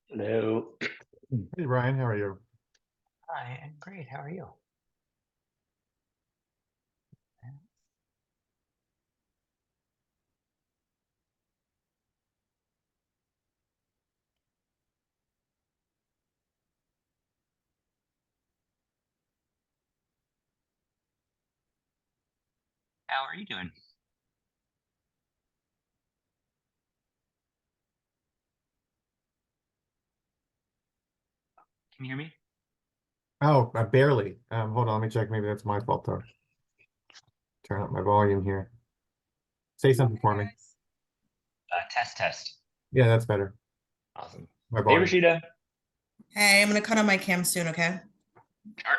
Hello. Hey Ryan, how are you? Hi, I'm great. How are you? How are you doing? Can you hear me? Oh, barely. Hold on, let me check. Maybe that's my fault though. Turn up my volume here. Say something for me. Test, test. Yeah, that's better. Awesome. My Hey, volume. Rashida. Hey, I'm gonna cut on my cam soon, okay? Sure.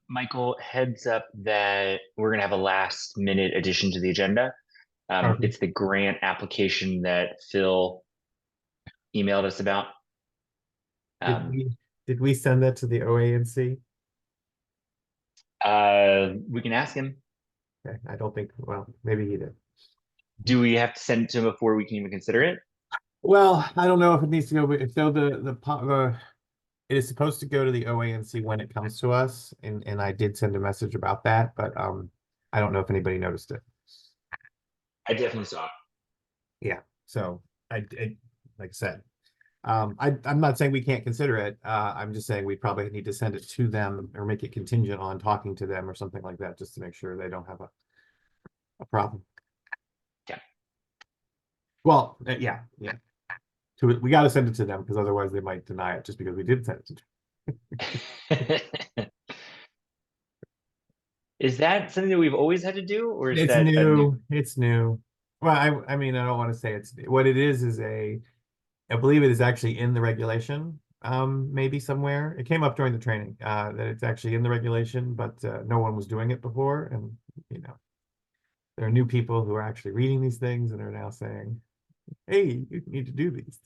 Michael, heads up that we're going to have a last minute addition to the agenda. Okay. It's the grant application that Phil emailed us about. Did Um, we send that to the OANC? we can ask him. Okay, I don't think, well, maybe he did. Do we have to send it to him before we can even consider it? Well, I don't know if it needs to go, but if so the it is supposed to go to the OANC when it comes to us, and I did send a message about that, but I don't know if anybody noticed it. I definitely saw it. Yeah. So I like I said, I'm not saying we can't consider it. I'm just saying we probably need to send it to them or make it contingent on talking to them or something like that, just to make sure they don't have a problem. Yeah. Well, yeah, yeah. We got to send it to them because otherwise they might deny it just because we did send it to Is that something that we've always had to do, or is It's that a new? new. It's new. Well, I mean, I don't want to say it's what it is I believe it is actually in the regulation, maybe somewhere. It came up during the training, that it's actually in the regulation, but no one was doing it before. And, you know, there are new people who are actually reading these things and are now saying, hey, you need to do these.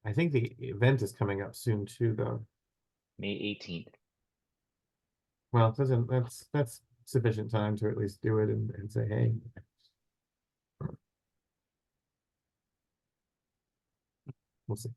I think the event is coming up soon too, though. May 18th. Well, it doesn't, that's sufficient time to at least do it and say, hey, we'll see.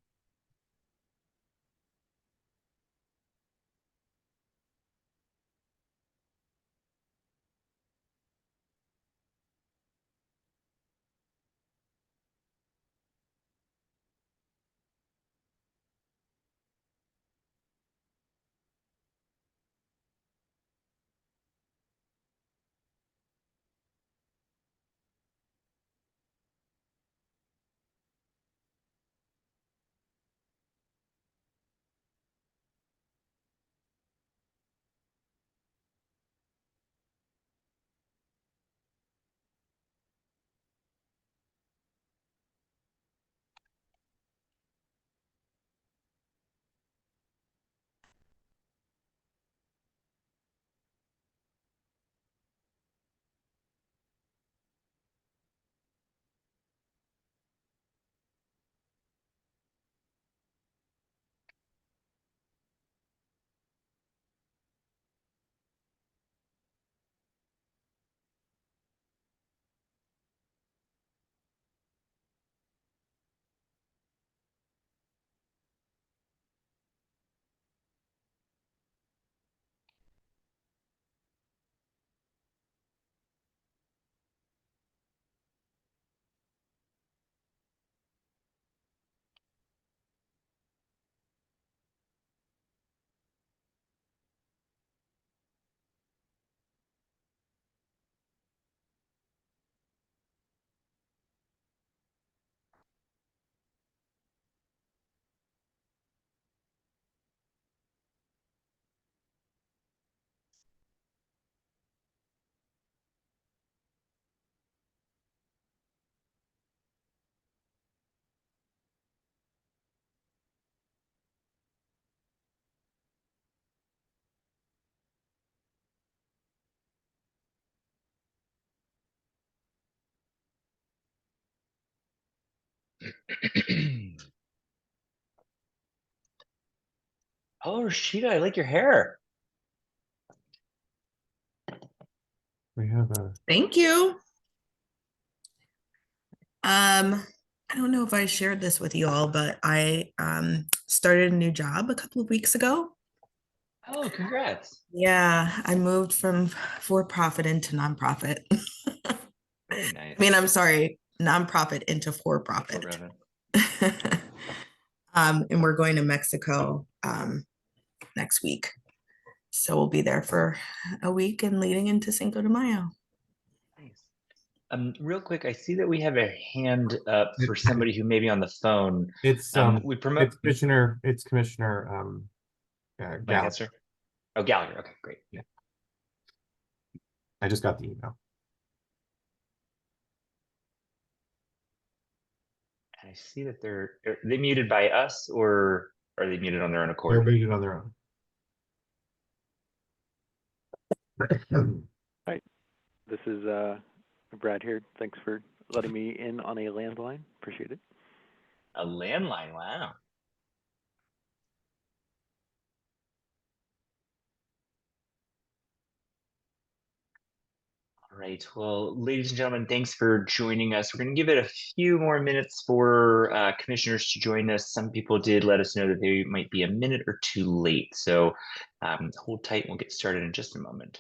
Oh, Rashida, I like your hair. We have a, Thank you. I don't know if I shared this with you all, but I started a new job a couple of weeks ago. Oh, congrats. Yeah, I moved from for-profit into nonprofit. Very nice. I mean, I'm sorry, nonprofit into for-profit. And we're going to Mexico next week. So we'll be there for a week and leading into Cinco de Mayo. Nice. Real quick, I see that we have a hand up for somebody who may be on the phone. it's We promote it's Commissioner Gallagher. Lancaster. Oh, Gallagher. Okay, great. Yeah. I just got the email. I see that are they muted by us, or are they muted on their own They're accord? muted on their own. Hi, this is Brad here. Thanks for letting me in on a landline. Appreciate it. A landline. Wow. All right. Well, ladies and gentlemen, thanks for joining us. We're going to give it a few more minutes for commissioners to join us. Some people did let us know that they might be a minute or two late. So hold tight. We'll get started in just a moment.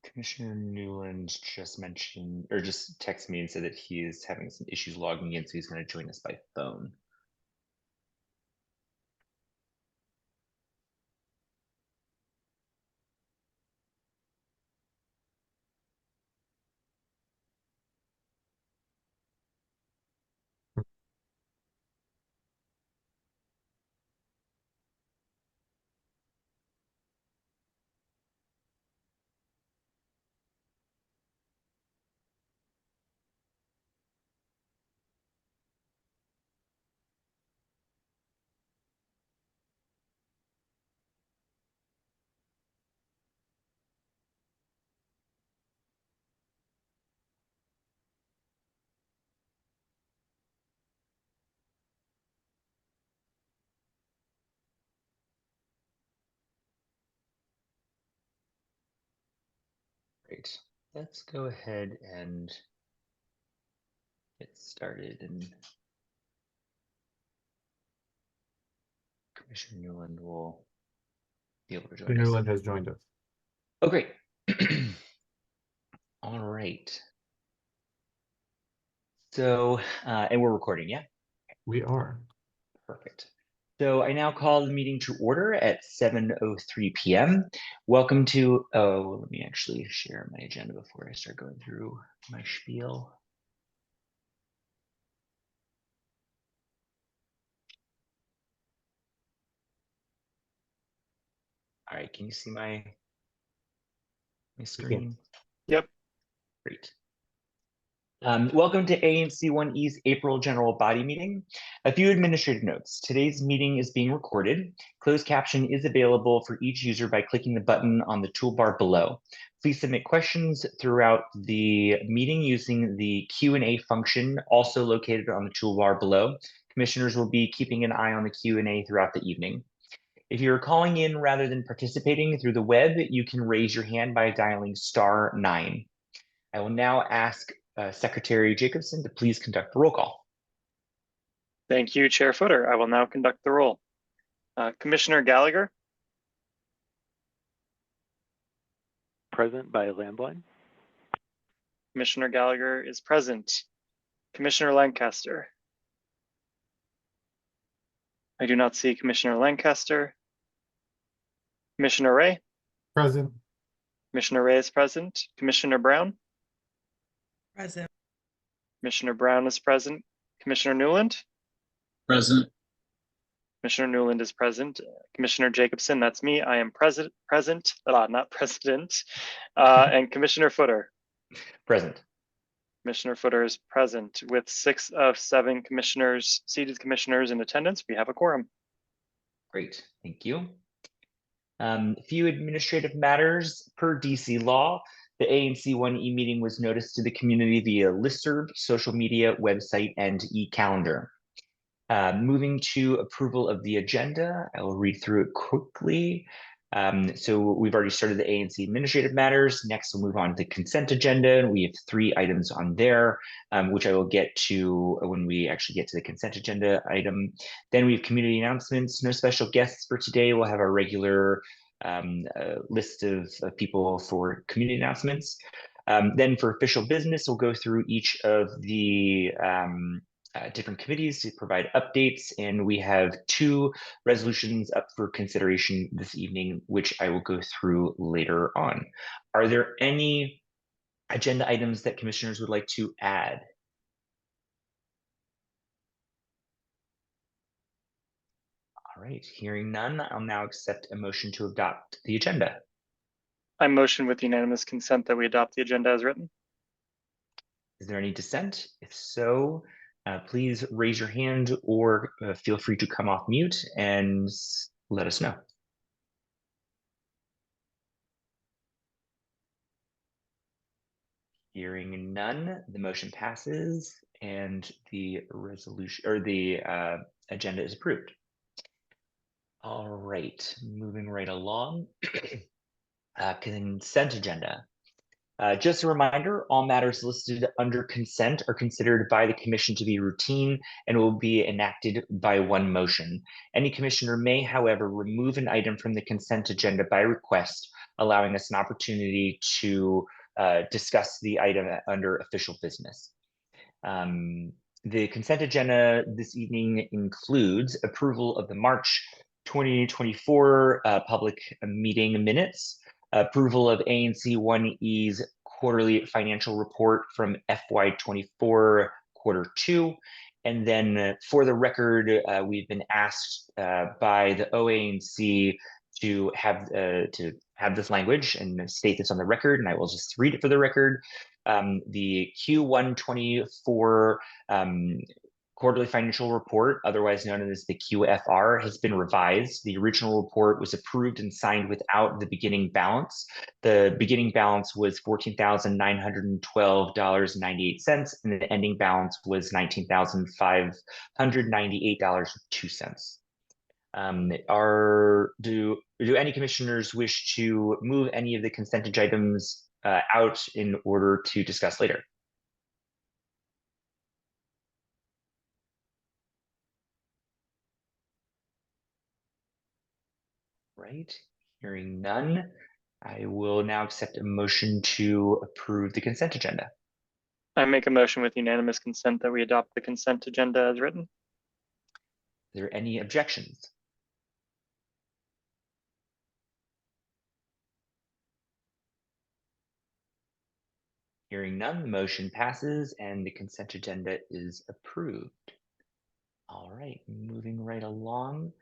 Commissioner Newland just mentioned, or just texted me and said that he is having some issues logging in, so he's going to join us by phone. Great. Let's go ahead and get started. And Commissioner Newland will be able to join us. Newland has joined us. Oh, great. All right. So, and we're recording, yeah? We are. Perfect. So I now call the meeting to order at 7:03 p.m. Welcome to, oh, let me actually share my agenda before I start going through my spiel. All right, can you see my screen? Yep. Great. Welcome to ANC1E's April General Body Meeting. A few administrative notes. Today's meeting is being recorded. Closed caption is available for each user by clicking the button on the toolbar below. Please submit questions throughout the meeting using the Q&A function, also located on the toolbar below. Commissioners will be keeping an eye on the Q&A throughout the evening. If you're calling in rather than participating through the web, you can raise your hand by dialing *9. I will now ask Secretary Jacobson to please conduct the roll call. Thank you, Chair Footer. I will now conduct the roll. Commissioner Gallagher, Present by landline. Commissioner Gallagher is present. Commissioner Lancaster. I do not see Commissioner Lancaster. Commissioner Ray. Present. Commissioner Ray is present. Commissioner Brown. Present. Commissioner Brown is present. Commissioner Newland. Present. Commissioner Newland is present. Commissioner Jacobson, that's me. I am not president. And Commissioner Footer. Present. Commissioner Footer is present. With 6 of 7 commissioners, seated commissioners in attendance, we have a quorum. Great, thank you. A few administrative matters. Per DC law, the ANC 1E meeting was noticed to the community via listserv, social media, website, and e-calendar. Moving to approval of the agenda, I will read through it quickly. So we've already started the ANC administrative matters. Next, we'll move on to the consent agenda. We have 3 items on there, which I will get to when we actually get to the consent agenda item. Then we have community announcements. No special guests for today. We'll have our regular list of people for community announcements. Then for official business, we'll go through each of the different committees to provide updates, and we have 2 resolutions up for consideration this evening, which I will go through later on. Are there any agenda items that commissioners would like to add? All right, hearing none, I'll now accept a motion to adopt the agenda. I motion with unanimous consent that we adopt the agenda as written. Is there any dissent? If so, please raise your hand or feel free to come off mute and let us know. Hearing none, the motion passes and the resolution or the agenda is approved. All right, moving right along. Consent agenda. Just a reminder, all matters listed under consent are considered by the commission to be routine and will be enacted by one motion. Any commissioner may, however, remove an item from the consent agenda by request, allowing us an opportunity to discuss the item under official business. The consent agenda this evening includes approval of the March 2024 public meeting minutes, approval of ANC 1E's quarterly financial report from FY24 quarter 2. And then for the record, we've been asked by the OANC to have this language and state this on the record, and I will just read it for the record. The Q1 24 quarterly financial report, otherwise known as the QFR, has been revised. The original report was approved and signed without the beginning balance. The beginning balance was $14,912.98, and the ending balance was $19,598.02. Do any commissioners wish to move any of the consent items out in order to discuss later? Right, hearing none, I will now accept a motion to approve the consent agenda. I make a motion with unanimous consent that we adopt the consent agenda as written. Are there any objections? Hearing none, the motion passes and the consent agenda is approved. All right, moving right along.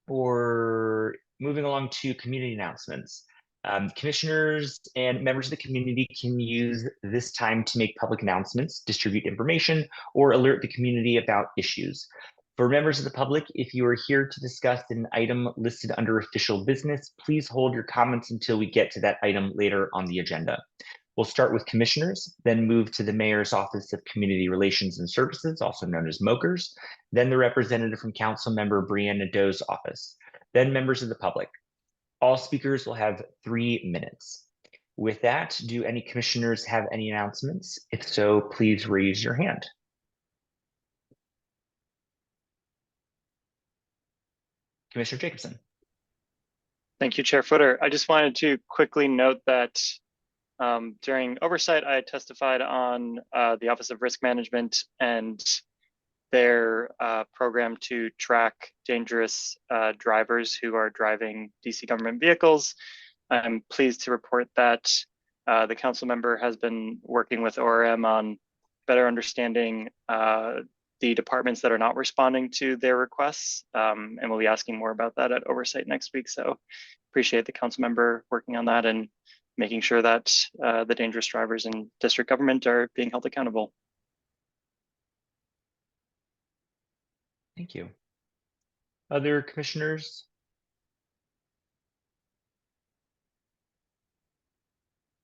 For moving along to community announcements. Commissioners and members of the community can use this time to make public announcements, distribute information, or alert the community about issues. For members of the public, if you are here to discuss an item listed under official business, please hold your comments until we get to that item later on the agenda. We'll start with commissioners, then move to the Mayor's Office of Community Relations and Services, also known as MOCRS, then the representative from Council Member Brianna Doe's office, then members of the public. All speakers will have 3 minutes. With that, do any commissioners have any announcements? If so, please raise your hand. Commissioner Jacobson. Thank you, Chair Footer. I just wanted to quickly note that during oversight, I testified on the Office of Risk Management and their program to track dangerous drivers who are driving DC government vehicles. I'm pleased to report that the council member has been working with ORM on better understanding the departments that are not responding to their requests, and we'll be asking more about that at oversight next week. So appreciate the council member working on that and making sure that the dangerous drivers in district government are being held accountable. Thank you. Other commissioners?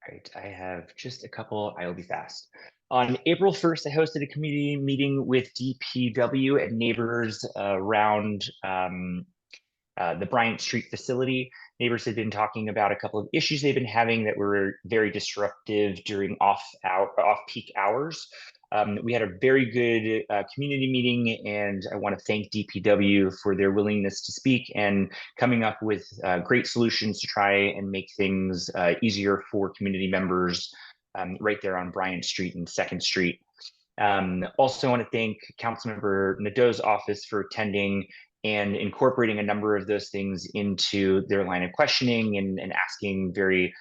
All right, I have just a couple. I will be fast. On April 1st, I hosted a community meeting with DPW and neighbors around the Bryant Street facility. Neighbors had been talking about a couple of issues they've been having that were very disruptive during off-peak hours. We had a very good community meeting, and I want to thank DPW for their willingness to speak and coming up with great solutions to try and make things easier for community members right there on Bryant Street and 2nd Street. Also want to thank Councilmember Nadeau's office for attending and incorporating a number of those things into their line of questioning and asking very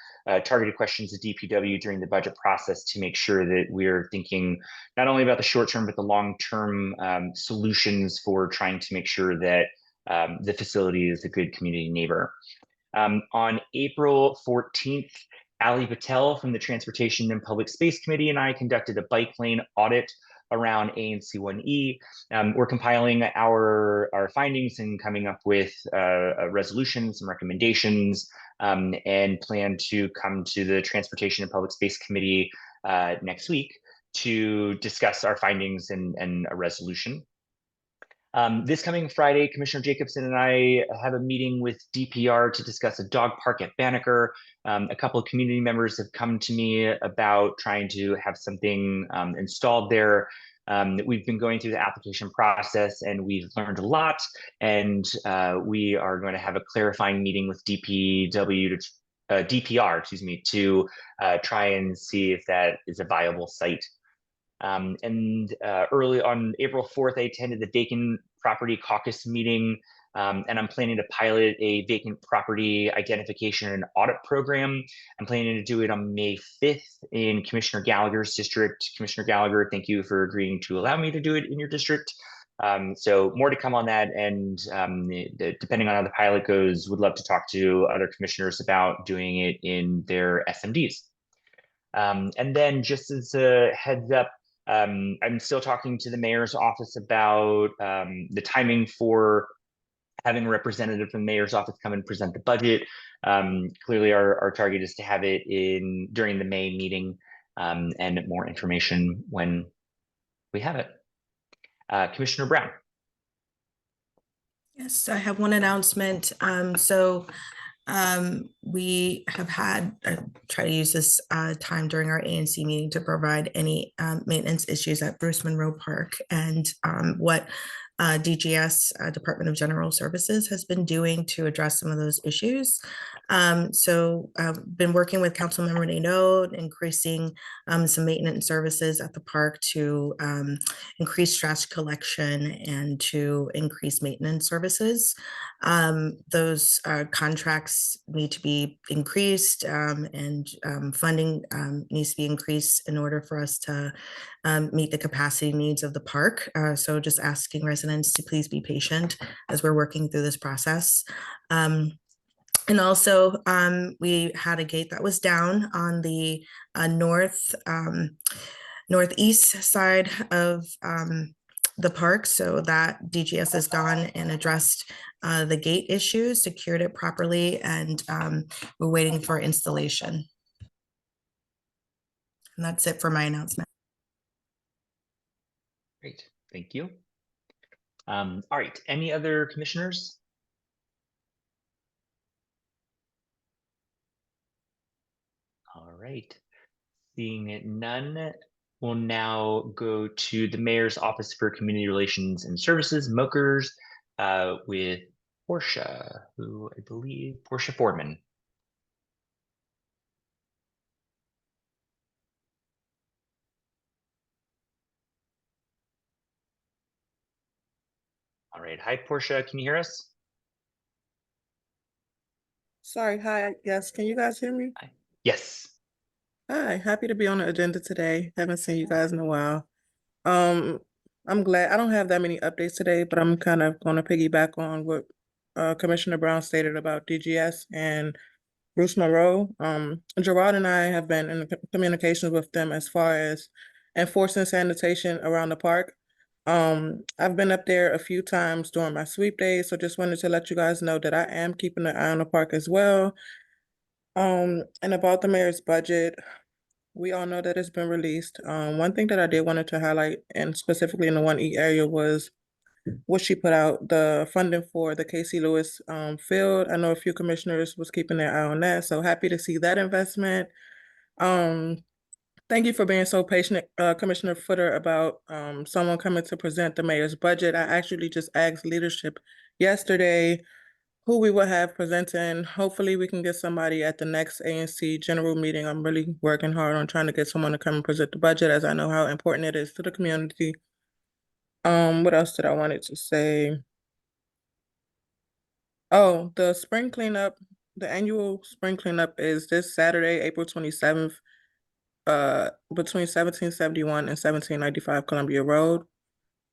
targeted questions to DPW during the budget process to make sure that we're thinking not only about the short term, but the long term solutions for trying to make sure that the facility is a good community neighbor. On April 14th, Ali Patel from the Transportation and Public Space Committee and I conducted a bike lane audit around ANC1E. We're compiling our findings and coming up with a resolution, some recommendations, and plan to come to the Transportation and Public Space Committee next week to discuss our findings and a resolution. This coming Friday, Commissioner Jacobson and I have a meeting with DPR to discuss a dog park at Banneker. A couple of community members have come to me about trying to have something installed there. We've been going through the application process and we've learned a lot, and we are going to have a clarifying meeting with DPR, to try and see if that is a viable site. Early on April 4th, I attended the Vacant Property Caucus meeting, and I'm planning to pilot a vacant property identification and audit program. I'm planning to do it on May 5th in Commissioner Gallagher's district. Commissioner Gallagher, thank you for agreeing to allow me to do it in your district. So more to come on that, and depending on how the pilot goes, would love to talk to other commissioners about doing it in their SMDs. And then just as a heads up, I'm still talking to the mayor's office about the timing for having a representative from the mayor's office come and present the budget. Clearly our target is to have it during the May meeting, and more information when we have it. Commissioner Brown. Yes, I have one announcement. We have had, try to use this time during our ANC meeting to provide any maintenance issues at Bruce Monroe Park, and what DGS, Department of General Services, has been doing to address some of those issues. Been working with Councilmember Nadeau, increasing some maintenance services at the park to increase trash collection and to increase maintenance services. Those contracts need to be increased, and funding needs to be increased in order for us to meet the capacity needs of the park. So just asking residents to please be patient as we're working through this process. And also, we had a gate that was down on the northeast side of the park, so that DGS has gone and addressed the gate issues, secured it properly, and we're waiting for installation. And that's it for my announcement. Great, thank you. All right, any other commissioners? All right, seeing none, we'll now go to the Mayor's Office for Community Relations and Services, MOCRS, with Portia, who I believe, Portia Fordman. All right. Hi, Portia. Can you hear us? Sorry, hi. Yes, can you guys hear me? Yes. Hi, happy to be on the agenda today. Haven't seen you guys in a while. Um, I'm glad I don't have that many updates today, but I'm kind of going to piggyback on what Commissioner Brown stated about DGS and Bruce Monroe. Gerard and I have been in communications with them as far as enforcing sanitation around the park. I've been up there a few times during my sweep days, so just wanted to let you guys know that I am keeping an eye on the park as well. And about the mayor's budget, we all know that it's been released. One thing that I did wanted to highlight, and specifically in the 1E area, was what she put out, the funding for the Casey Lewis field. I know a few commissioners was keeping their eye on that, so happy to see that investment. Thank you for being so patient, Commissioner Footer, about someone coming to present the mayor's budget. I actually just asked leadership yesterday who we will have presenting. Hopefully we can get somebody at the next ANC general meeting. I'm really working hard on trying to get someone to come and present the budget, as I know how important it is to the community. What else did I wanted to say? Oh, the spring cleanup, the annual spring cleanup is this Saturday, April 27th, between 1771 and 1795 Columbia Road.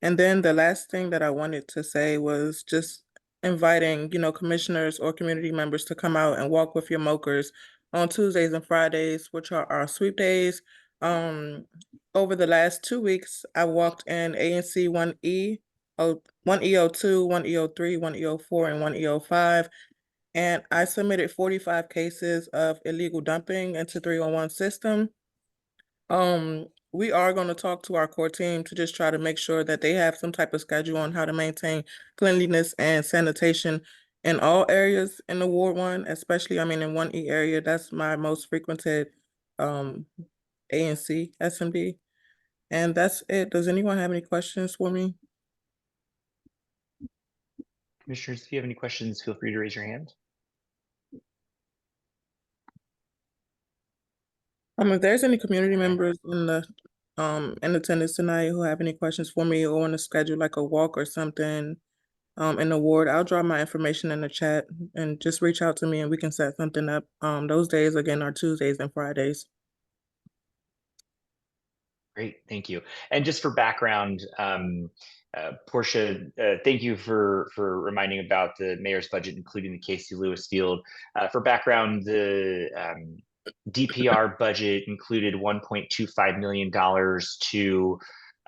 And then the last thing that I wanted to say was just inviting, commissioners or community members to come out and walk with your mokers on Tuesdays and Fridays, which are our sweep days. Over the last 2 weeks, I walked in ANC 1E, 1E02, 1E03, 1E04, and 1E05. And I submitted 45 cases of illegal dumping into 301 system. We are going to talk to our core team to just try to make sure that they have some type of schedule on how to maintain cleanliness and sanitation in all areas in the Ward 1, especially, in 1E area. That's my most frequented ANC SMD. And that's it. Does anyone have any questions for me? Commissioners, if you have any questions, feel free to raise your hand. If there's any community All right. members in attendance tonight who have any questions for me or want to schedule like a walk or something in the ward, I'll drop my information in the chat and just reach out to me and we can set something up. Those days again are Tuesdays and Fridays. Great, thank you. And just for background, Portia, thank you for reminding about the mayor's budget, including the Casey Lewis Field. For background, the DPR budget included $1.25 million to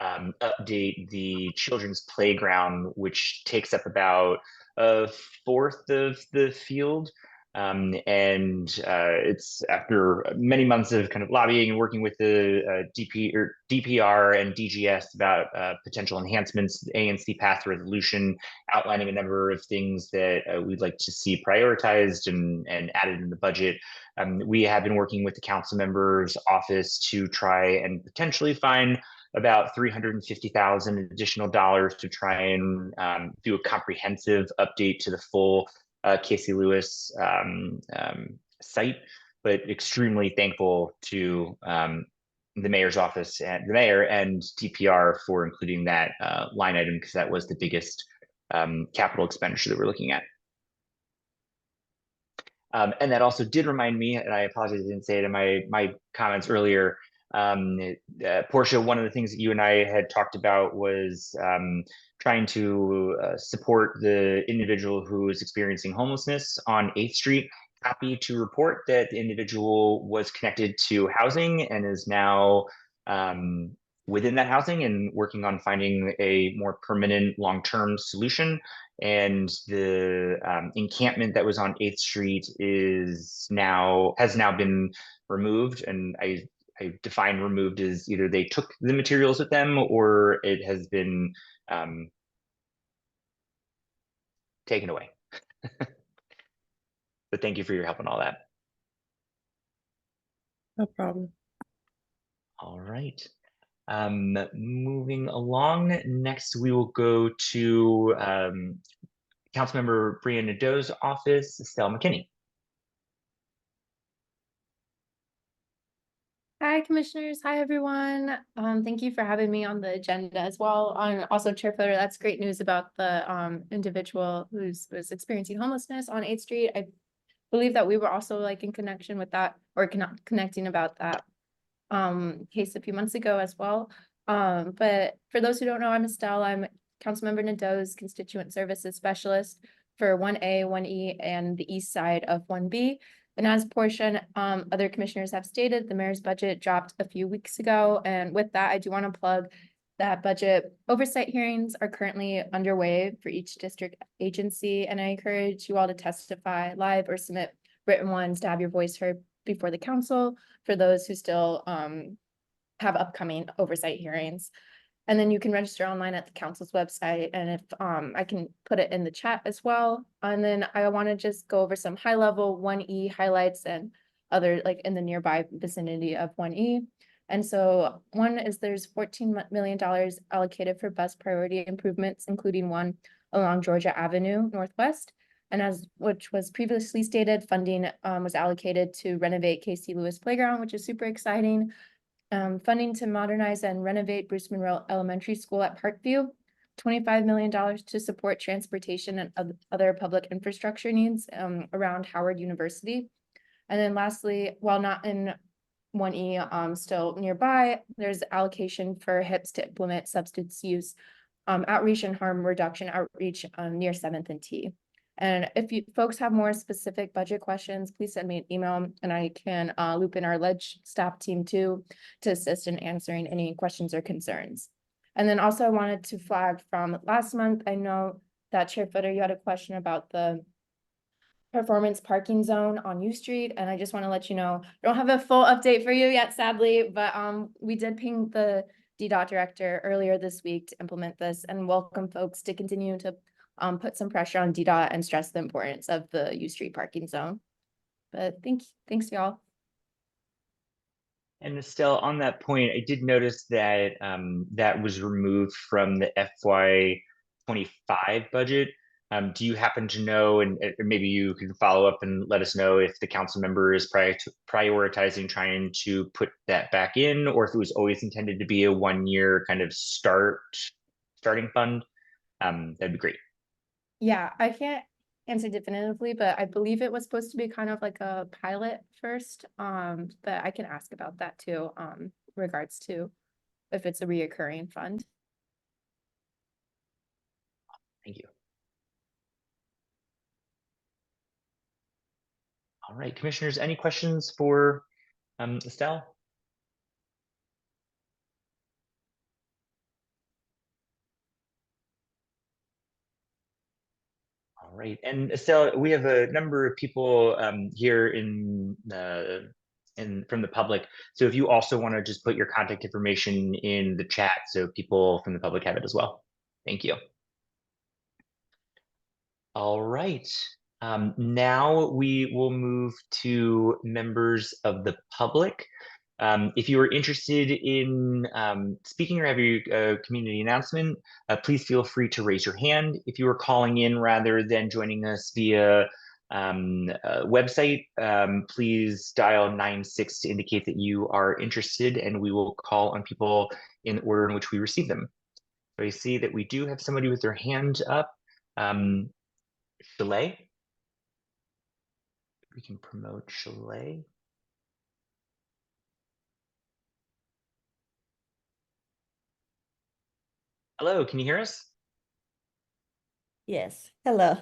update the children's playground, which takes up about a fourth of the field. It's after many months of kind of lobbying and working with the DPR and DGS about potential enhancements, the ANC path resolution outlining a number of things that we'd like to see prioritized and added in the budget. We have been working with the council member's office to try and potentially find about $350,000 additional dollars to try and do a comprehensive update to the full Casey Lewis site, but extremely thankful to the mayor's office and the mayor and DPR for including that line item, because that was the biggest capital expenditure that we're looking at. And that also did remind me, and I apologize I didn't say it in my comments earlier, Portia, one of the things that you and I had talked about was trying to support the individual who is experiencing homelessness on 8th Street. Happy to report that the individual was connected to housing and is now within that housing and working on finding a more permanent long-term solution. And the encampment that was on 8th Street has now been removed, and I define removed as either they took the materials with them or it has been taken away. But thank you for your help on all that. No problem. All right. Moving along, next we will go to Councilmember Brianna Nadeau's office, Estelle McKinney. Hi, commissioners. Hi, everyone. Thank you for having me on the agenda as well. Also, Chair Fodor, that's great news about the individual who was experiencing homelessness on 8th Street. I believe that we were also like in connection with that or connecting about that case a few months ago as well. But for those who don't know, I'm Estelle. I'm Councilmember Nadeau's Constituent Services Specialist for 1A, 1E, and the east side of 1B. And as portion, other commissioners have stated, the mayor's budget dropped a few weeks ago. And with that, I do want to plug that budget oversight hearings are currently underway for each district agency. And I encourage you all to testify live or submit written ones to have your voice heard before the council for those who still have upcoming oversight hearings. And then you can register online at the council's website. And if I can put it in the chat as well. And then I want to just go over some high level 1E highlights and other like in the nearby vicinity of 1E. And so one is there's $14 million allocated for bus priority improvements, including one along Georgia Avenue Northwest. And as which was previously stated, funding was allocated to renovate Casey Lewis Playground, which is super exciting. Funding to modernize and renovate Bruce Monroe Elementary School at Parkview, $25 million to support transportation and other public infrastructure needs around Howard University. And then lastly, while not in 1E, still nearby, there's allocation for HIPS to implement substance use outreach and harm reduction outreach near 7th and T. And if you folks have more specific budget questions, please send me an email and I can loop in our ledge staff team too to assist in answering any questions or concerns. And then also I wanted to flag from last month, I know that Chair Footer, you had a question about the performance parking zone on U Street. And I just want to let you know, I don't have a full update for you yet, sadly, but we did ping the DDOT director earlier this week to implement this and welcome folks to continue to put some pressure on DDOT and stress the importance of the U Street parking zone. But thanks y'all. And Estelle, on that point, I did notice that that was removed from the FY25 budget. Do you happen to know, and maybe you can follow up and let us know if the council member is prioritizing trying to put that back in, or if it was always intended to be a 1-year kind of starting fund? That'd be great. Yeah, I can't answer definitively, but I believe it was supposed to be kind of like a pilot first. But I can ask about that too, regards to if it's a reoccurring fund. Thank you. All right, commissioners, any questions for Estelle? All right, and Estelle, we have a number of people here from the public. So if you also want to just put your contact information in the chat, so people from the public have it as well. Thank you. All right, now we will move to members of the public. If you are interested in speaking or have your community announcement, please feel free to raise your hand. If you are calling in rather than joining us via website, please dial 96 to indicate that you are interested, and we will call on people in the order in which we receive them. So I see that we do have somebody with their hand up. Chalet. We can promote Chalet. Hello, can you hear us? Yes. Hello.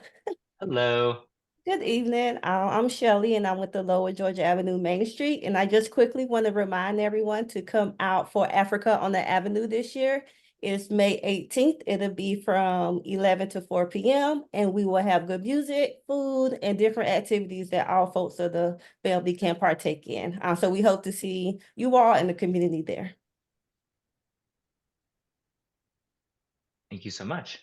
Hello. Good evening. I'm Shelley, and I'm with the Lower Georgia Avenue Main Street. And I just quickly want to remind everyone to come out for Africa on the Avenue this year. It's May 18th. It'll be from 11 to 4 p.m. And we will have good music, food, and different activities that all folks of the family can partake in. So we hope to see you all in the community there. Thank you so much.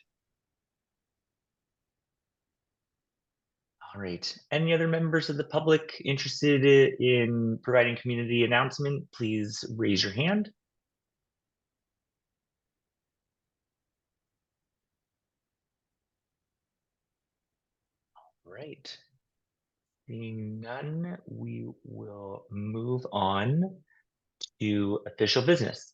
All right. Any other members of the public interested in providing community announcement, please raise your hand. All right. Seeing none, we will move on to official business.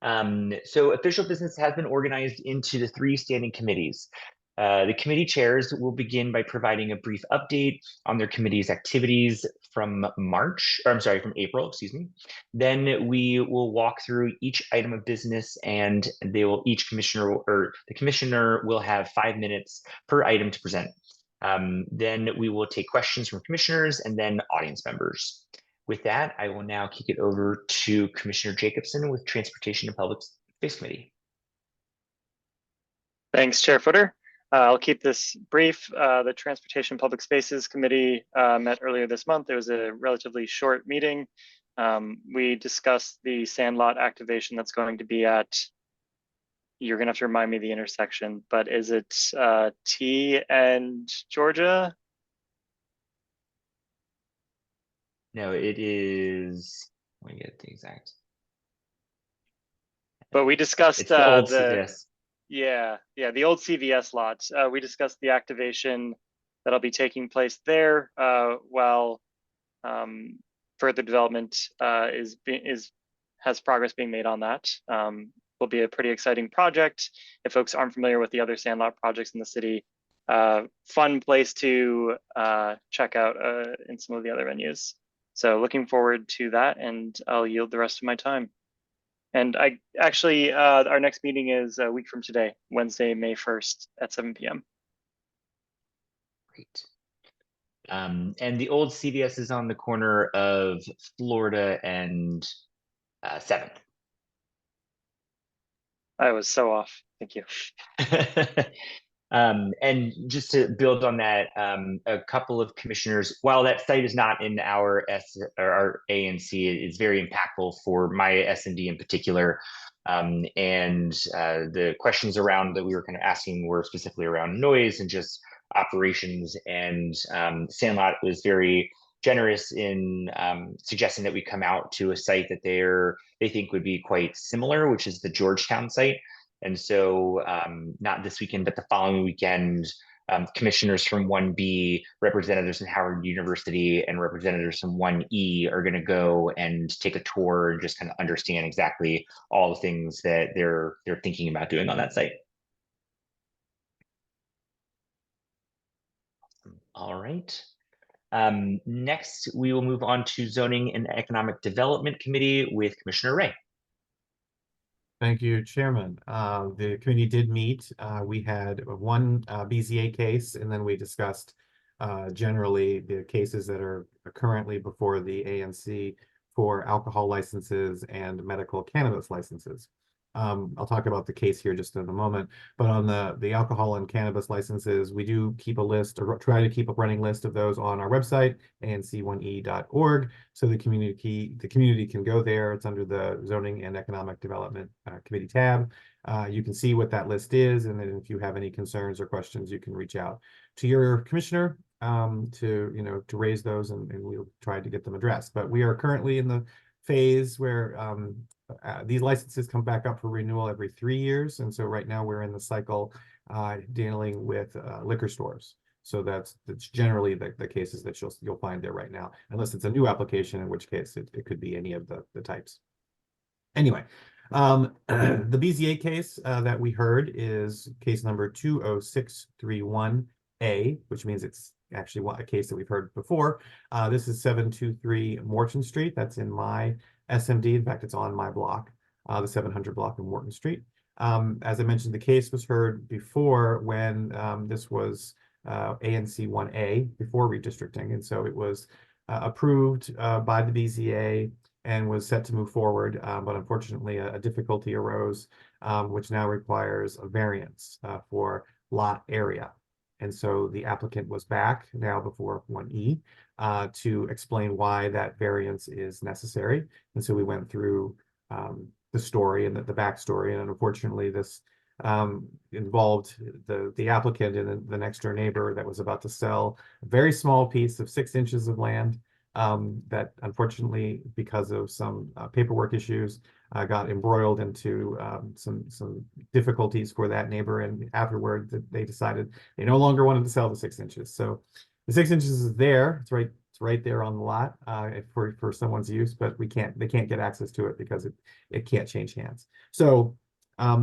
So official business has been organized into the 3 standing committees. The committee chairs will begin by providing a brief update on their committee's activities from April, excuse me. Then we will walk through each item of business, and the commissioner will have 5 minutes per item to present. Then we will take questions from commissioners and then audience members. With that, I will now kick it over to Commissioner Jacobson with Transportation and Public Space Committee. Thanks, Chair Footer. I'll keep this brief. The Transportation Public Spaces Committee met earlier this month. It was a relatively short meeting. We discussed the Sandlot activation that's going to be at, you're gonna have to remind me the intersection, but is it T and Georgia? No, it is, let me get the exact. But we discussed It's the old CVS. the old CVS lot. We discussed the activation that'll be taking place there while further development has progress being made on that. Will be a pretty exciting project. If folks aren't familiar with the other Sandlot projects in the city, fun place to check out in some of the other venues. So looking forward to that, and I'll yield the rest of my time. And I actually, our next meeting is a week from today, Wednesday, May 1st at 7 p.m. Great. And the old CVS is on the corner of Florida and 7th. I was so off. Thank you. And just to build on that, a couple of commissioners, while that site is not in our ANC, it's very impactful for my S&D in particular. And the questions around that we were kind of asking were specifically around noise and just operations. And Sandlot was very generous in suggesting that we come out to a site that they think would be quite similar, which is the Georgetown site. And so not this weekend, but the following weekend, commissioners from 1B, representatives from Howard University, and representatives from 1E are going to go and take a tour and just kind of understand exactly all the things that they're thinking about doing on that site. All right. Next, we will move on to Zoning and Economic Development Committee with Commissioner Ray. Thank you, Chairman. The committee did meet. We had one BZA case, and then we discussed generally the cases that are currently before the ANC for alcohol licenses and medical cannabis licenses. I'll talk about the case here just in a moment, but on the alcohol and cannabis licenses, we do keep a list, or try to keep a running list of those on our website, anc1e.org, so the community can go there. It's under the Zoning and Economic Development Committee tab. You can see what that list is, and then if you have any concerns or questions, you can reach out to your commissioner to raise those, and we'll try to get them addressed. But we are currently in the phase where these licenses come back up for renewal every 3 years, and so right now we're in the cycle dealing with liquor stores. So that's generally the cases that you'll find there right now, unless it's a new application, in which case it could be any of the types. Anyway, the BZA case that we heard is case number 20631A, which means it's actually a case that we've heard before. This is 723 Morton Street. That's in my SMD. In fact, it's on my block, the 700 block of Morton Street. As I mentioned, the case was heard before when this was ANC 1A, before redistricting. And so it was approved by the BZA and was set to move forward. But unfortunately, a difficulty arose, which now requires a variance for lot area. And so the applicant was back now before 1E to explain why that variance is necessary. And so we went through the story and the backstory. And unfortunately, this involved the applicant and the next door neighbor that was about to sell a very small piece of 6 inches of land that unfortunately, because of some paperwork issues, got embroiled into some difficulties for that neighbor, and afterward they decided they no longer wanted to sell the 6 inches. So the 6 inches is there; it's right It's right there on the lot for someone's use, but they can't get access to it because it can't change hands. So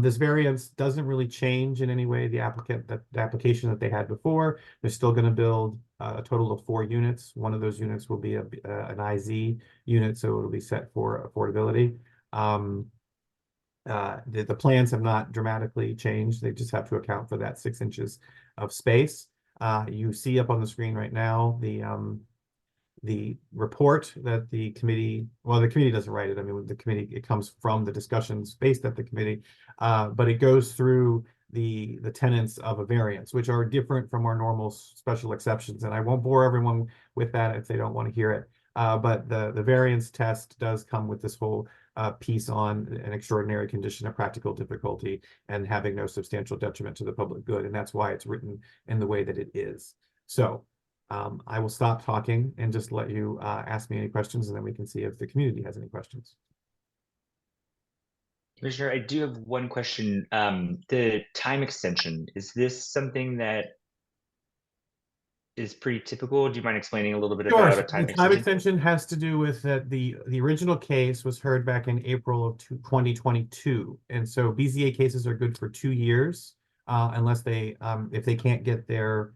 this variance doesn't really change in any way the application that they had before. They're still going to build a total of 4 units. One of those units will be an IZ unit, so it'll be set for affordability. The plans have not dramatically changed. They just have to account for that 6 inches of space. You see up on the screen right now the report that the committee doesn't write it. I mean, the committee, it comes from the discussions based at the committee, but it goes through the tenets of a variance, which are different from our normal special exceptions. And I won't bore everyone with that if they don't want to hear it. But the variance test does come with this whole piece on an extraordinary condition of practical difficulty and having no substantial detriment to the public good. And that's why it's written in the way that it is. So I will stop talking and just let you ask me any questions, and then we can see if the community has any questions. Commissioner, I do have one question. The time extension, is this something that is pretty typical? Do you mind explaining a little bit Sure. about a time The time extension? extension has to do with that the original case was heard back in April of 2022. And so BZA cases are good for 2 years unless if they can't get their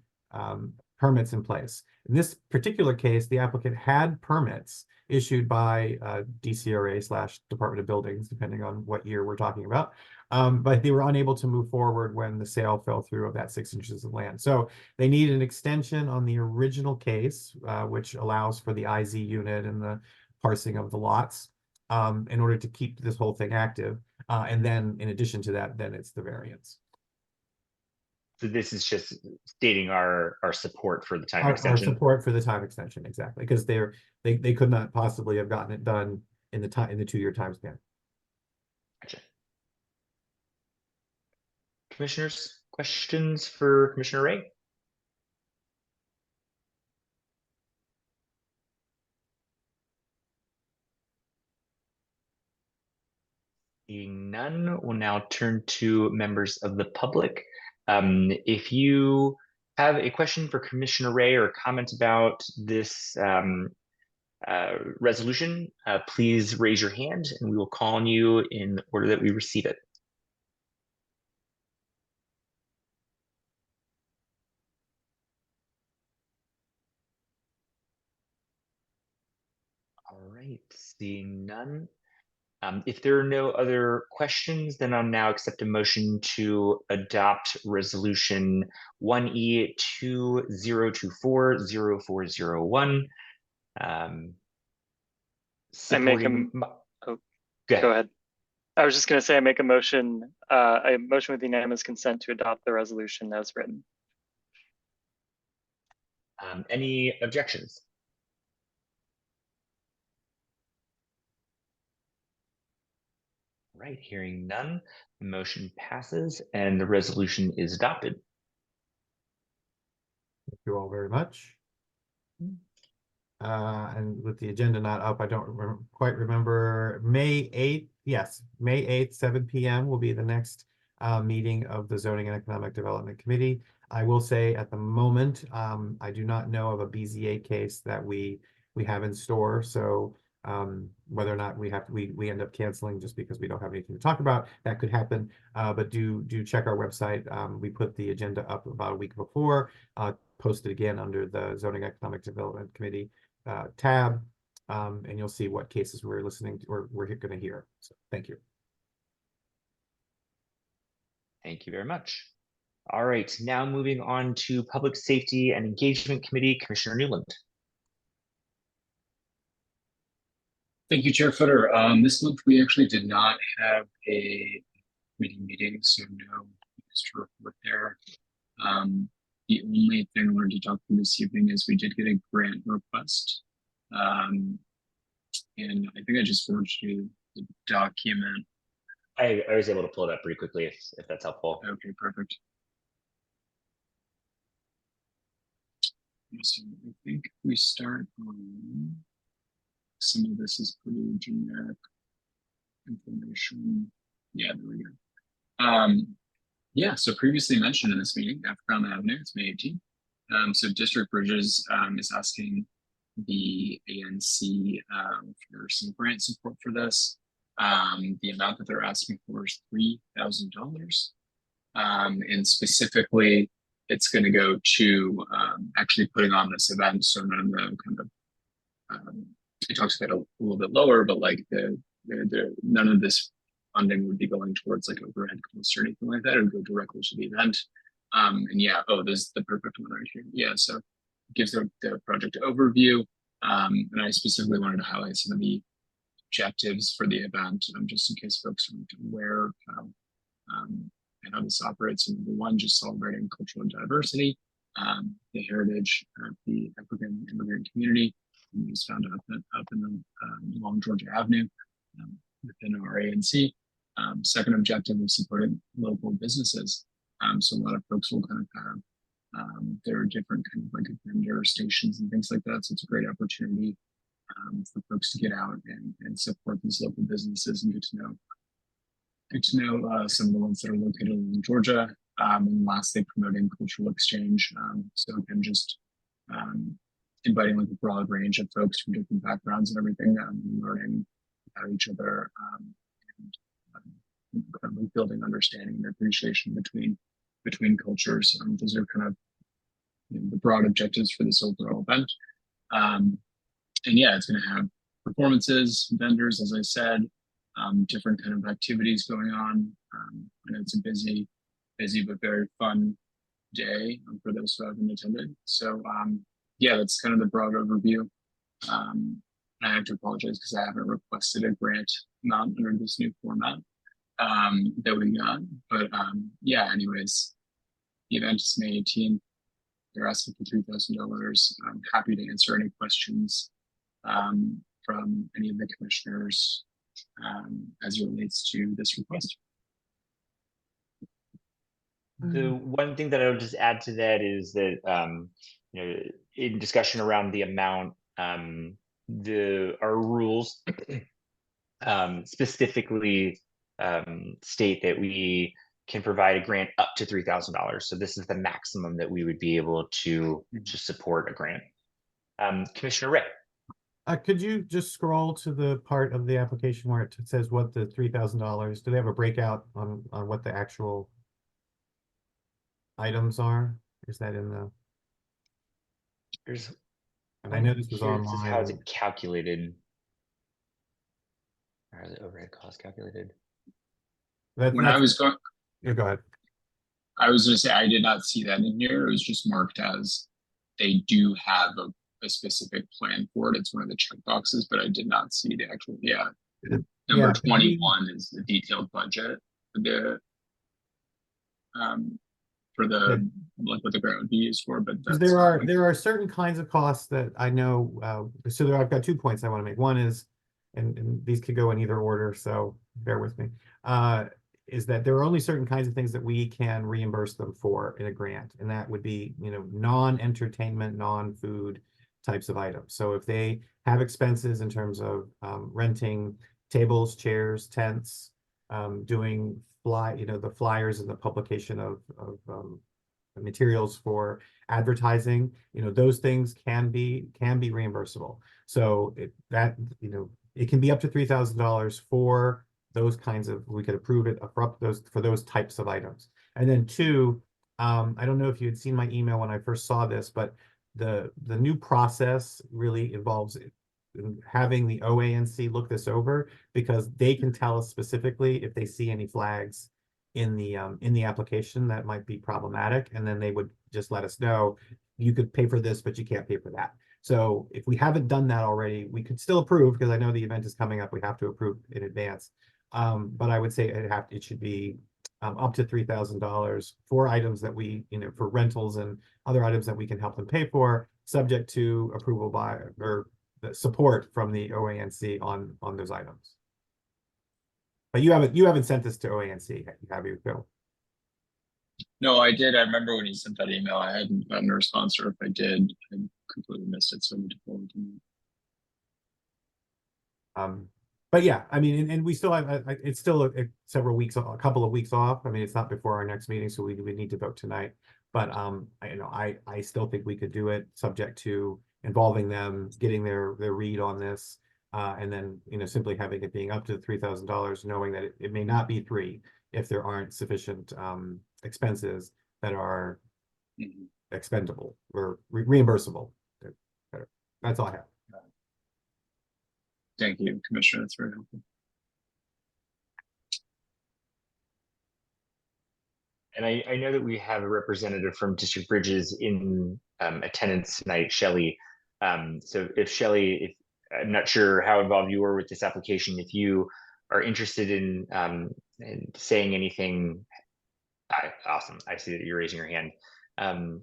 permits in place. In this particular case, the applicant had permits issued by DCRA/Department of Buildings, depending on what year we're talking about. But they were unable to move forward when the sale fell through of that 6 inches of land. So they need an extension on the original case, which allows for the IZ unit and the parsing of the lots in order to keep this whole thing active. And then in addition to that, then it's the variance. So this is just stating our support for the time Our extension. support for the time extension, exactly, because they could not possibly have gotten it done in the 2-year time span. Gotcha. Commissioners, questions for Commissioner Ray? Seeing none, we'll now turn to members of the public. If you have a question for Commissioner Ray or comment about this resolution, please raise your hand and we will call on you in the order that we receive it. All right, seeing none. If there are no other questions, then I'll now accept a motion to adopt resolution 1E20240401. Go ahead. I was just going to say I make a motion with unanimous consent to adopt the resolution as written. Any objections? Right, hearing none, the motion passes and the resolution is adopted. Thank you all very much. And with the agenda not up, I don't quite remember. May 8th, yes, May 8th, 7 p.m. will be the next meeting of the Zoning and Economic Development Committee. I will say at the moment, I do not know of a BZA case that we have in store. So whether or not we end up canceling just because we don't have anything to talk about, that could happen. But do check our website. We put the agenda up about a week before, posted again under the Zoning Economic Development Committee tab, and you'll see what cases we're listening to or we're going to hear. So thank you. Thank you very much. All right, now moving on to Public Safety and Engagement Committee, Commissioner Newland. Thank you, Chair Footer. This month we actually did not have a committee meeting, so no news to report there. The only thing I wanted to talk about this evening is we did get a grant request. And I think I just forwarded you the document. I was able to pull it up pretty quickly if that's helpful. Okay, perfect. So I think we start on, some of this is pretty generic information. Yeah, there we go. Yeah, so previously mentioned in this meeting, Africana Avenue, it's May 18th. So District Bridges is asking the ANC for some grant support for this. The amount that they're asking for is $3,000. And specifically, it's going to go to actually putting on this event. So none of the kind of it talks about a little bit lower, but like the none of this funding would be going towards like overhead costs or anything like that. It would go directly to the event. And yeah, oh, this is the perfect one right here. Yeah, so it gives the project overview. And I specifically wanted to highlight some of the objectives for the event, just in case folks aren't aware of and how this operates. So number one, just celebrating cultural diversity, the heritage of the African immigrant community. And was found up in along Georgia Avenue within our ANC. Second objective is supporting local businesses. So a lot of folks will kind of have there are different kind of like vendor stations and things like that. So it's a great opportunity for folks to get out and support these local businesses and get to know some of the ones that are located in Georgia. And lastly, promoting cultural exchange. So again, just inviting like a broad range of folks from different backgrounds and everything, learning about each other, and kind of like building understanding and appreciation between cultures. Those are kind of the broad objectives for this overall event. And yeah, it's going to have performances, vendors, as I said, different kind of activities going on. And it's a busy but very fun day for those who haven't attended. So yeah, that's kind of the broad overview. I have to apologize because I haven't requested a grant amount under this new format that we got. But yeah, anyways, the event is May 18th. They're asking for $3,000. I'm happy to answer any questions from any of the commissioners as it relates to this request. The one thing that I would just add to that is that in discussion around the amount, our rules specifically state that we can provide a grant up to $3,000. So this is the maximum that we would be able to support a grant. Commissioner Ray. Could you just scroll to the part of the application where it says what the $3,000? Do they have a breakout on what the actual items are? Is that in the? And I know this was online. This is how is it calculated? How is the overhead cost calculated? When I was going, yeah, go ahead. I was going to say I did not see that in here. It was just marked as they do have a specific plan for it. It's one of the check boxes, but I did not see the actual. Yeah, number 21 is the detailed budget for the like what the grant would be used for. But there are certain kinds of costs that I know. So I've got 2 points I want to make. One is, and these could go in either order, so bear with me. Is that there are only certain kinds of things that we can reimburse them for in a grant, and that would be non-entertainment, non-food types of items. So if they have expenses in terms of renting tables, chairs, tents, doing the flyers and the publication of materials for advertising, those things can be reimbursable. So it can be up to $3,000 for those kinds of, we could approve it for those types of items. And then two, I don't know if you had seen my email when I first saw this, but the new process really involves having the OANC look this over, because they can tell us specifically if they see any flags in the application that might be problematic, and then they would just let us know, you could pay for this, but you can't pay for that. So if we haven't done that already, we could still approve, because I know the event is coming up, we have to approve in advance. But I would say it should be up to $3,000 for items that we, for rentals and other items that we can help them pay for, subject to approval by, or the support from the OANC on those items. But you haven't sent this to OANC, have you, Phil? No, I did. I remember when you sent that email, I hadn't gotten a response, or if I did, I completely missed it. So I'm forward to me. But yeah, I mean, and we still have, it's still a couple of weeks off. I mean, it's not before our next meeting, so we need to vote tonight. But I still think we could do it, subject to involving them, getting their read on this, and then, simply having it being up to $3,000, knowing that it may not be 3 if there aren't sufficient expenses that are Mhm. expendable or reimbursable. That's all I have. Thank you, Commissioner. That's very helpful. And I know that we have a representative from District Bridges in attendance tonight, Shelley. So if Shelley, if I'm not sure how involved you were with this application, if you are interested in saying anything, awesome. I see that you're raising your hand.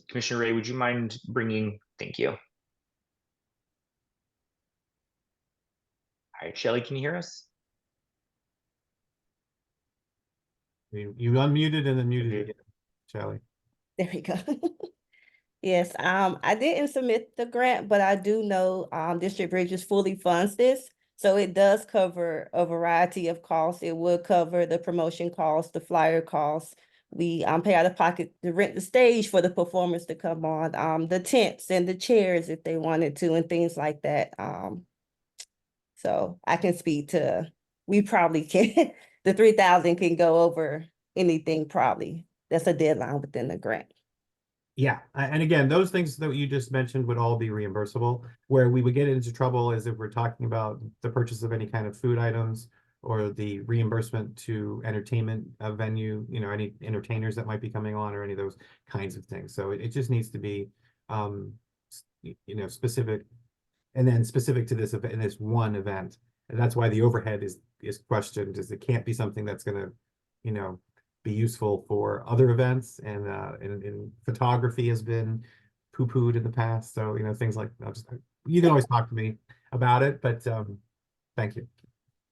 Commissioner Ray, would you mind bringing? Thank you. All right, Shelley, can you hear us? You unmuted and then muted Okay. again, Charlie. There we go. Yes, I didn't submit the grant, but I do know District Bridges fully funds this. So it does cover a variety of costs. It would cover the promotion costs, the flyer costs. We pay out of pocket to rent the stage for the performers to come on, the tents and the chairs if they wanted to, and things like that. So I can speak to, we probably can, the 3,000 can go over anything probably. That's a deadline within the grant. Yeah, and again, those things that you just mentioned would all be reimbursable. Where we would get into trouble is if we're talking about the purchase of any kind of food items or the reimbursement to entertainment venue, any entertainers that might be coming on or any of those kinds of things. So it just needs to be, specific, and then specific to this event, in this one event. And that's why the overhead is questioned, is it can't be something that's gonna, be useful for other events, and photography has been poo-pooed in the past. So, things like that. You can always talk to me about it, but thank you.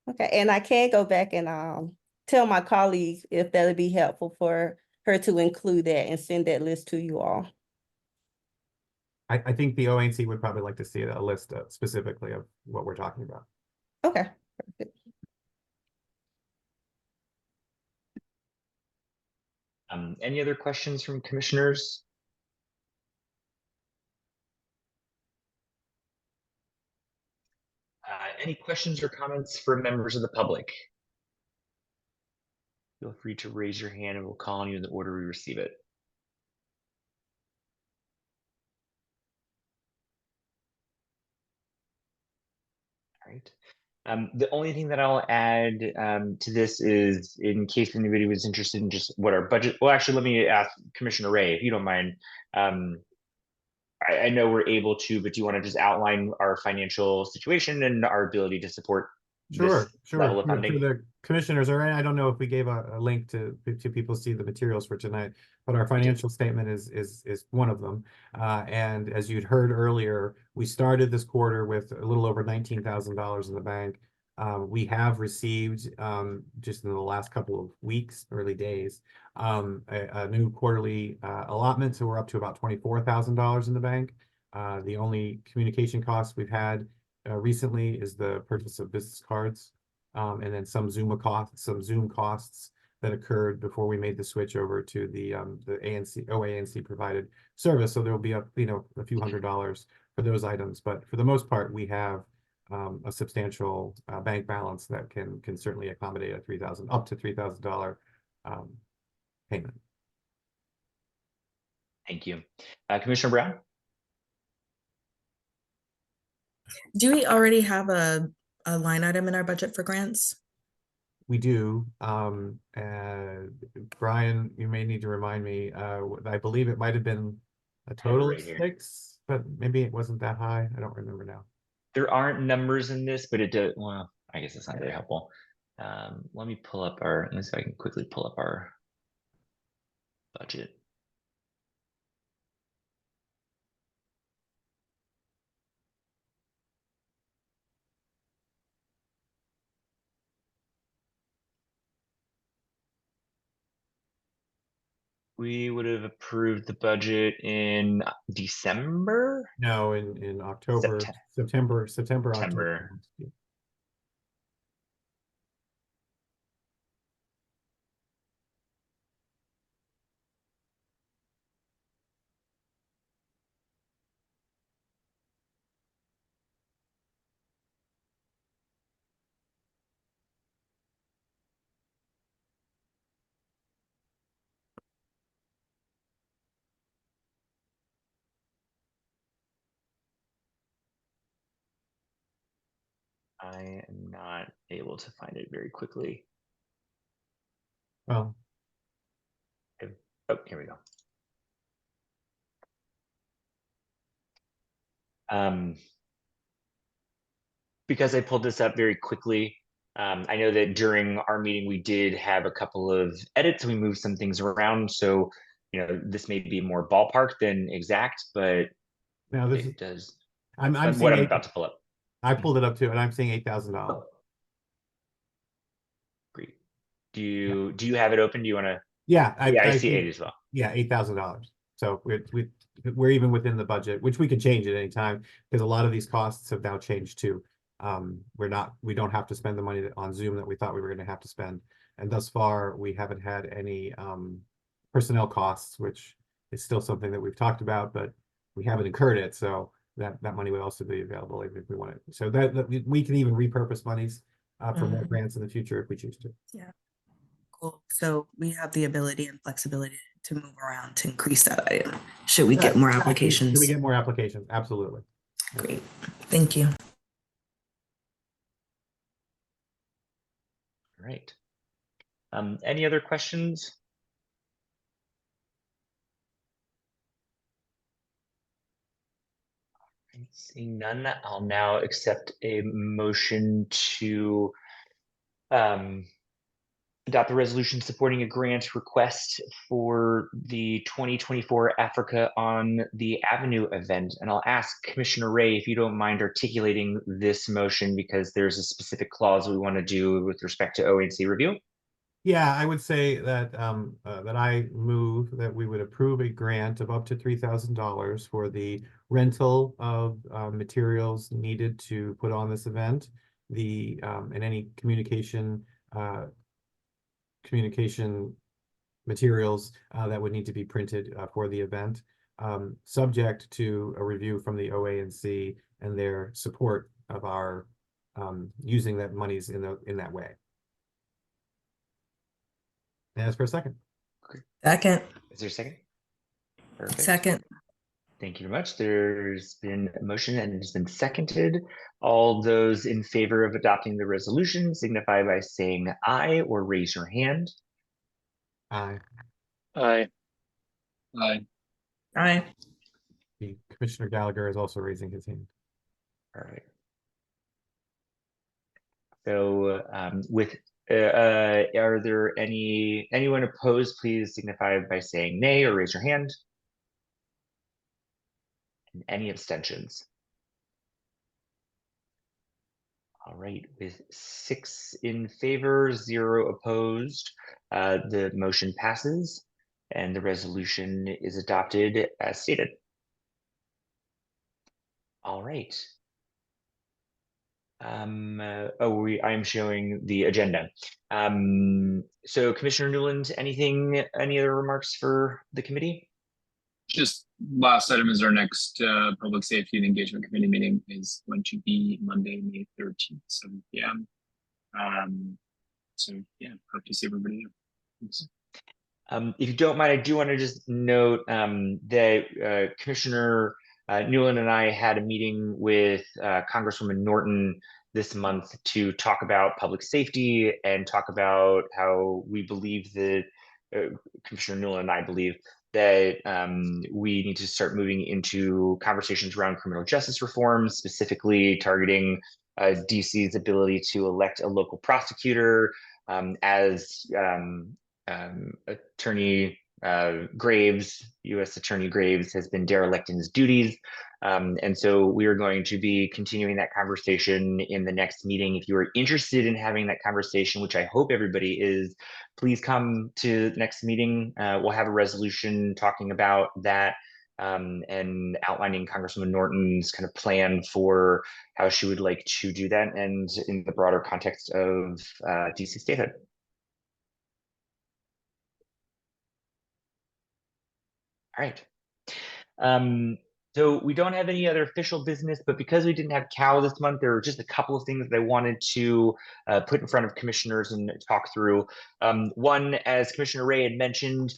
Okay, and I can go back and tell my colleagues if that'll be helpful for her to include that and send that list to you all. I think the ONC would probably like to see a list specifically of what we're talking about. Okay, perfect. Any other questions from commissioners? Any questions or comments from members of the public? Feel free to raise your hand and we'll call on you in the order we receive it. All right. The only thing that I'll add to this is, in case anybody was interested in just what our budget, well, actually, let me ask Commissioner Ray, if you don't mind. I know we're able to, but do you want to just outline our financial situation and our ability to support Sure, this sure. level of For funding? the commissioners, all right. I don't know if we gave a link to people see the materials for tonight, but our financial statement is one of them. And as you'd heard earlier, we started this quarter with a little over $19,000 in the bank. We have received just in the last couple of weeks, early days, a new quarterly allotment. So we're up to about $24,000 in the bank. The only communication costs we've had recently is the purchase of business cards, and then some Zoom costs that occurred before we made the switch over to the OANC provided service. So there will be a few $100s for those items, but for the most part, we have a substantial bank balance that can certainly accommodate a up to $3,000 payment. Thank you. Commissioner Brown? Do we already have a line item in our budget for grants? We do. Brian, you may need to remind me. I believe it might have been a total of right here. 6, but maybe it wasn't that high. I don't remember now. There aren't numbers in this, but it does. Well, I guess it's not very helpful. Let me pull up let me see if I can quickly pull up our budget. We would have approved the budget in December? No, in October, September, September. October. I am not able to find it very quickly. Well, Oh, here we go. Because I pulled this up very quickly, I know that during our meeting, we did have a couple of edits. We moved some things around. So, you know, this may be more ballpark than exact, but now this is, it does. I'm What seeing I'm about to pull up. I pulled it up too, and I'm seeing $8,000. Oh, great. Do you have it open? Do you want to? Yeah, Yeah, I see 8 as well. Yeah, $8,000. So we're even within the budget, which we could change at any time because a lot of these costs have now changed too. We don't have to spend the money on Zoom that we thought we were going to have to spend. And thus far, we haven't had any personnel costs, which is still something that we've talked about, but we haven't incurred it. So that money would also be available if we want it. So that we can even repurpose monies for more grants in the future if we choose to. Yeah. Cool. So we have the ability and flexibility to move around to increase that item. Should we get more applications? Should we get more applications? Absolutely. Great. Thank you. All right. Any other questions? Seeing none, I'll now accept a motion to adopt the resolution supporting a grant request for the 2024 Africa on the Avenue event. And I'll ask Commissioner Ray if you don't mind articulating this motion because there's a specific clause we want to do with respect to ONC review. Yeah, I would say that that I move that we would approve a grant of up to $3,000 for the rental of materials needed to put on this event, and any communication materials that would need to be printed for the event, subject to a review from the OANC and their support of our using that monies in that way. And ask for a second. Second. Is there a second? Perfect. Second. Thank you very much. There's been a motion and it has been seconded. All those in favor of adopting the resolution signify by saying aye or raise your hand. Aye. Aye. Aye. Aye. The Commissioner Gallagher is also raising his hand. All right. So are there anyone opposed? Please signify by saying nay or raise your hand. And any abstentions? All right, with 6 in favor, 0 opposed, the motion passes and the resolution is adopted as stated. All right. I'm showing the agenda. So Commissioner Newland, any other remarks for the committee? Just last item is our next Public Safety and Engagement Committee meeting is going to be Monday, May 13th, 7 p.m. So yeah, hope to see everybody there. Thanks. If you don't mind, I do want to just note that Commissioner Newland and I had a meeting with Congresswoman Norton this month to talk about public safety and talk about how we believe that Commissioner Newland and I believe that we need to start moving into conversations around criminal justice reform, specifically targeting DC's ability to elect a local prosecutor, as Attorney Graves, U.S. Attorney Graves, has been derelict in his duties. And so we are going to be continuing that conversation in the next meeting. If you are interested in having that conversation, which I hope everybody is, please come to the next meeting. We'll have a resolution talking about that and outlining Congresswoman Norton's kind of plan for how she would like to do that and in the broader context of DC statehood. All right. So we don't have any other official business, but because we didn't have Cal this month, there were just a couple of things that I wanted to put in front of commissioners and talk through. One, as Commissioner Ray had mentioned,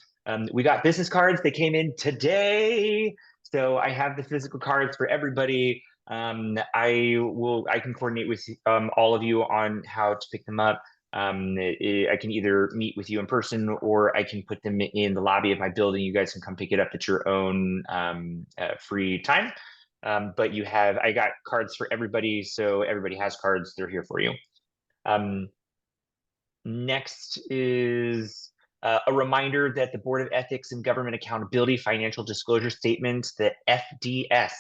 we got business cards. They came in today. So I have the physical cards for everybody. I can coordinate with all of you on how to pick them up. I can either meet with you in person, or I can put them in the lobby of my building. You guys can come pick it up at your own free time. But I got cards for everybody, so everybody has cards. They're here for you. Next is a reminder that the Board of Ethics and Government Accountability Financial Disclosure Statement, the FDS,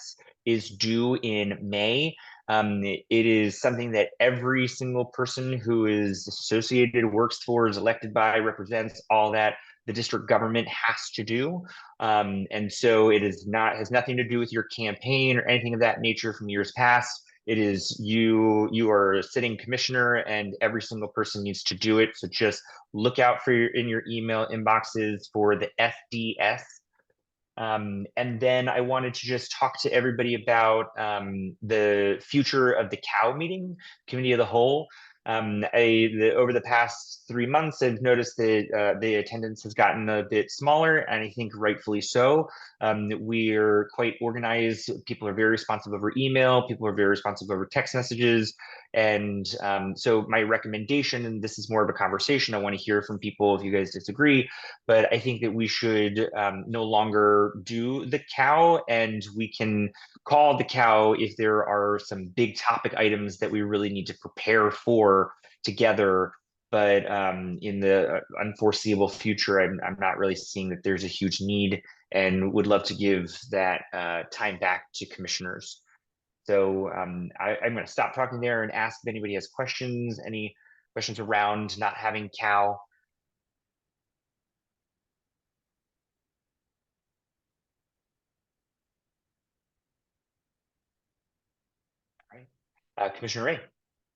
is due in May. It is something that every single person who is associated, works for, is elected by, represents, all that, the district government has to do. And so it has nothing to do with your campaign or anything of that nature from years past. It is you are a sitting commissioner, and every single person needs to do it. So just look out for in your email inboxes for the FDS. And then I wanted to just talk to everybody about the future of the COW meeting, Committee of the Whole. Over the past 3 months, I've noticed that the attendance has gotten a bit smaller, and I think rightfully so. We're quite organized. People are very responsive over email. People are very responsive over text messages. And so my recommendation, and this is more of a conversation, I want to hear from people if you guys disagree, but I think that we should no longer do the COW, and we can call the COW if there are some big topic items that we really need to prepare for together. But in the unforeseeable future, I'm not really seeing that there's a huge need, and would love to give that time back to commissioners. So I'm going to stop talking there and ask if anybody has questions, any questions around not having COW. Commissioner Ray.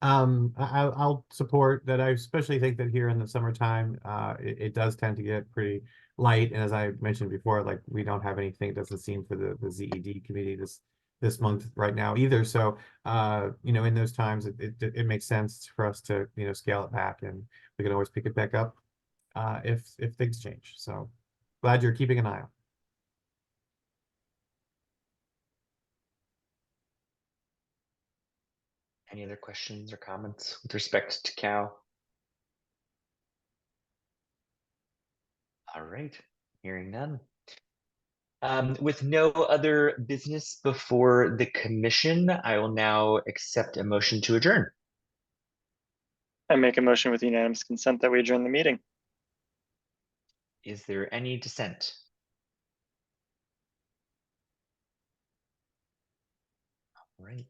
I'll support that. I especially think that here in the summertime, it does tend to get pretty light. And as I mentioned before, like, we don't have anything, it doesn't seem, for the ZED committee this month right now either. So, in those times, it makes sense for us to, scale it back, and we can always pick it back up if things change. So glad you're keeping an eye on. Any other questions or comments with respect to COW? All right, hearing none. With no other business before the commission, I will now accept a motion to adjourn. I make a motion with unanimous consent that we adjourn the meeting. Is there any dissent? All right.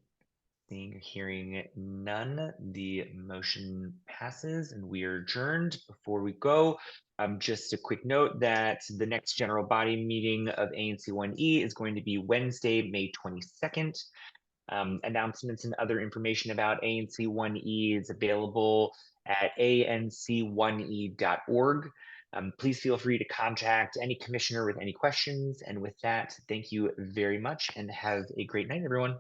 Seeing or hearing none, the motion passes and we are adjourned. Before we go, just a quick note that the next general body meeting of ANC1E is going to be Wednesday, May 22nd. Announcements and other information about ANC1E is available at anc1e.org. Please feel free to contact any commissioner with any questions. And with that, thank you very much and have a great night, everyone.